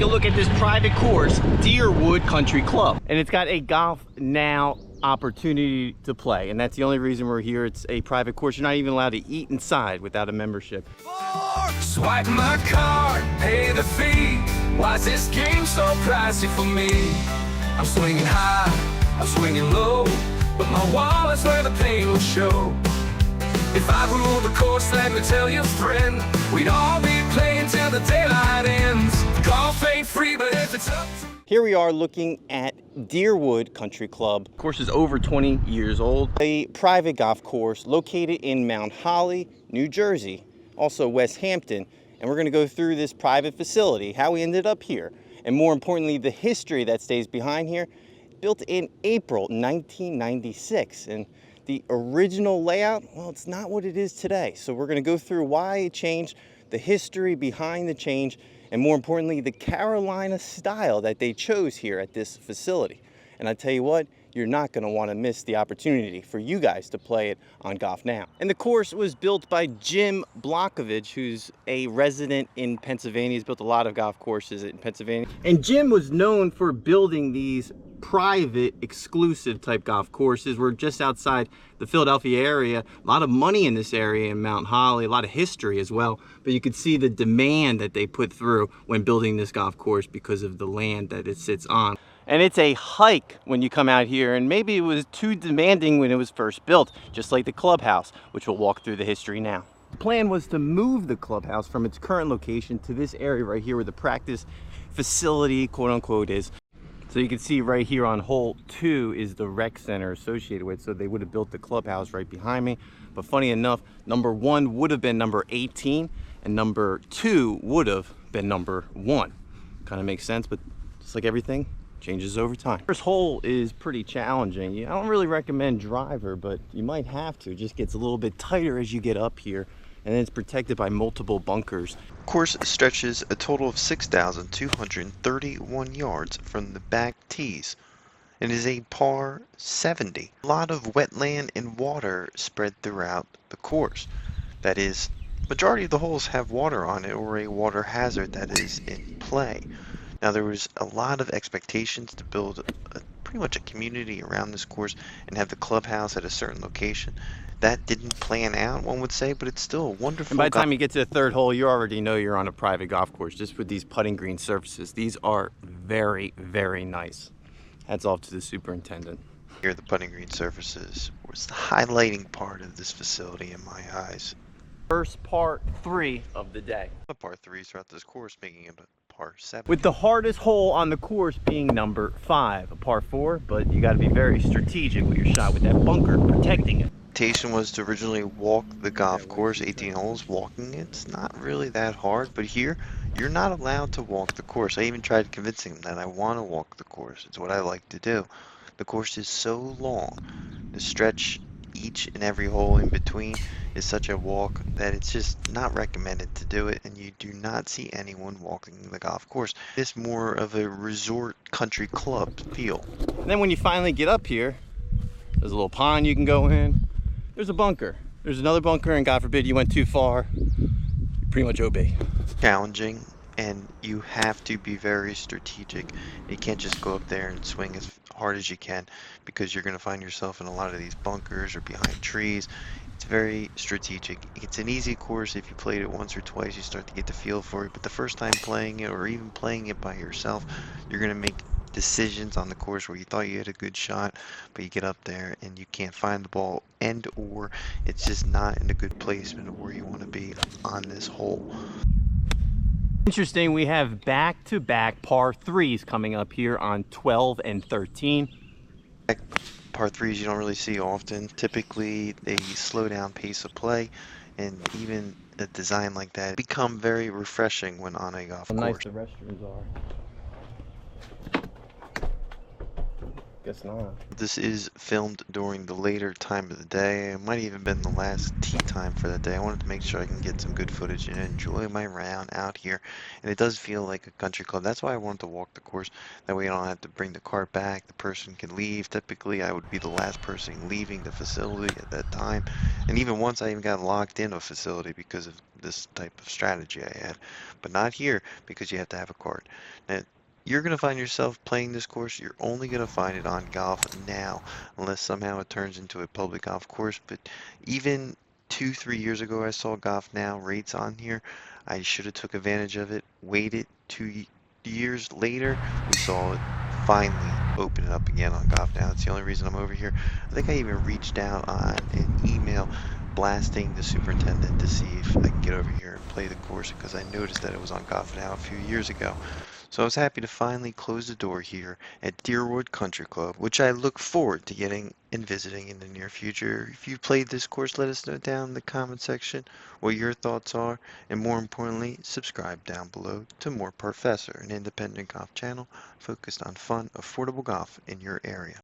take a look at this private course, Deerwood Country Club. And it's got a golf now opportunity to play, and that's the only reason we're here. It's a private course. You're not even allowed to eat inside without a membership. Swipe my card, pay the fee. Why's this game so pricey for me? I'm swinging high, I'm swinging low, but my wallet's where the pain will show. If I ruled the course, let me tell you, friend, we'd all be playing till the daylight ends. Golf ain't free, but if it's up to... Here we are looking at Deerwood Country Club. The course is over 20 years old. A private golf course located in Mount Holly, New Jersey, also Westampton. And we're gonna go through this private facility, how we ended up here, and more importantly, the history that stays behind here. Built in April 1996. And the original layout, well, it's not what it is today. So we're gonna go through why it changed, the history behind the change, and more importantly, the Carolina style that they chose here at this facility. And I tell you what, you're not gonna wanna miss the opportunity for you guys to play it on Golf Now. And the course was built by Jim Blaukovitch, who's a resident in Pennsylvania. He's built a lot of golf courses in Pennsylvania. And Jim was known for building these private, exclusive type golf courses. We're just outside the Philadelphia area. A lot of money in this area in Mount Holly, a lot of history as well. But you could see the demand that they put through when building this golf course because of the land that it sits on. And it's a hike when you come out here, and maybe it was too demanding when it was first built, just like the clubhouse, which we'll walk through the history now. The plan was to move the clubhouse from its current location to this area right here where the practice facility, quote unquote, is. So you can see right here on hole 2 is the rec center associated with, so they would have built the clubhouse right behind me. But funny enough, number 1 would have been number 18, and number 2 would have been number 1. Kind of makes sense, but just like everything, changes over time. First hole is pretty challenging. I don't really recommend driver, but you might have to. It just gets a little bit tighter as you get up here, and then it's protected by multiple bunkers. Course stretches a total of 6,231 yards from the back tees and is a par 70. A lot of wetland and water spread throughout the course. That is, majority of the holes have water on it or a water hazard that is in play. Now there was a lot of expectations to build pretty much a community around this course and have the clubhouse at a certain location. That didn't plan out, one would say, but it's still a wonderful. And by the time you get to the third hole, you already know you're on a private golf course, just with these putting green surfaces. These are very, very nice. Hats off to the superintendent. Here, the putting green surfaces was the highlighting part of this facility in my eyes. First part 3 of the day. A par 3 throughout this course, making it a par 7. With the hardest hole on the course being number 5, a par 4, but you got to be very strategic with your shot with that bunker protecting it. Expectation was to originally walk the golf course, 18 holes. Walking it's not really that hard, but here you're not allowed to walk the course. I even tried convincing them that I want to walk the course. It's what I like to do. The course is so long. The stretch each and every hole in between is such a walk that it's just not recommended to do it, and you do not see anyone walking the golf course. It's more of a resort country club feel. And then when you finally get up here, there's a little pond you can go in. There's a bunker. There's another bunker, and God forbid you went too far, you pretty much obey. Challenging, and you have to be very strategic. You can't just go up there and swing as hard as you can, because you're going to find yourself in a lot of these bunkers or behind trees. It's very strategic. It's an easy course. If you played it once or twice, you start to get the feel for it, but the first time playing it, or even playing it by yourself, you're going to make decisions on the course where you thought you had a good shot, but you get up there and you can't find the ball, and or it's just not in a good placement of where you want to be on this hole. Interesting, we have back-to-back par 3s coming up here on 12 and 13. Par 3s you don't really see often. Typically they slow down pace of play, and even a design like that become very refreshing when on a golf course. How nice the restrooms are. Guess not. This is filmed during the later time of the day. It might even been the last tea time for that day. I wanted to make sure I can get some good footage and enjoy my round out here. And it does feel like a country club. That's why I wanted to walk the course. That way I don't have to bring the cart back. The person can leave. Typically, I would be the last person leaving the facility at that time. And even once I even got locked in a facility because of this type of strategy I had. But not here because you have to have a cart. Now, you're going to find yourself playing this course. You're only going to find it on Golf Now, unless somehow it turns into a public golf course. But even 2, 3 years ago, I saw Golf Now rates on here. I should have took advantage of it. Waited 2 years later, we saw it finally open it up again on Golf Now. It's the only reason I'm over here. I think I even reached out on an email blasting the superintendent to see if I can get over here and play the course because I noticed that it was on Golf Now a few years ago. So I was happy to finally close the door here at Deerwood Country Club, which I look forward to getting and visiting in the near future. If you played this course, let us know down in the comment section what your thoughts are, and more importantly, subscribe down below to more Professor, an independent golf channel focused on fun, affordable golf in your area.